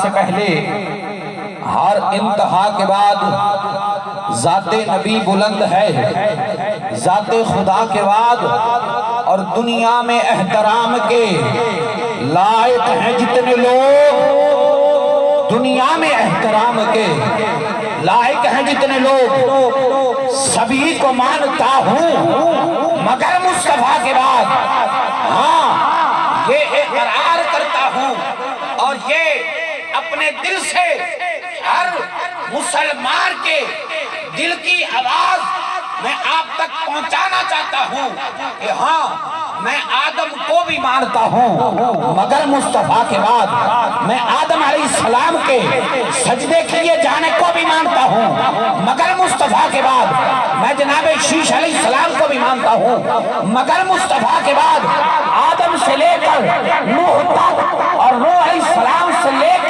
سے پہلے ہر انتہا کے بعد ذات نبی بلند ہے، ذات خدا کے بعد اور دنیا میں احترام کے لائق ہیں جتنے لوگ، دنیا میں احترام کے لائق ہیں جتنے لوگ، سبھی کو مانتا ہوں مگر مصطفیٰ کے بعد ہاں یہ اقرار کرتا ہوں اور یہ اپنے دل سے ہر مسلمان کے دل کی آواز میں آپ تک پہنچانا چاہتا ہوں کہ ہاں میں آدم کو بھی مانتا ہوں مگر مصطفیٰ کے بعد، میں آدم علیہ السلام کے سجدے کیے جانے کو بھی مانتا ہوں مگر مصطفیٰ کے بعد، میں جناب شیش علیہ السلام کو بھی مانتا ہوں مگر مصطفیٰ کے بعد، آدم سے لے کر نوح تک اور نوح علیہ السلام سے لے کر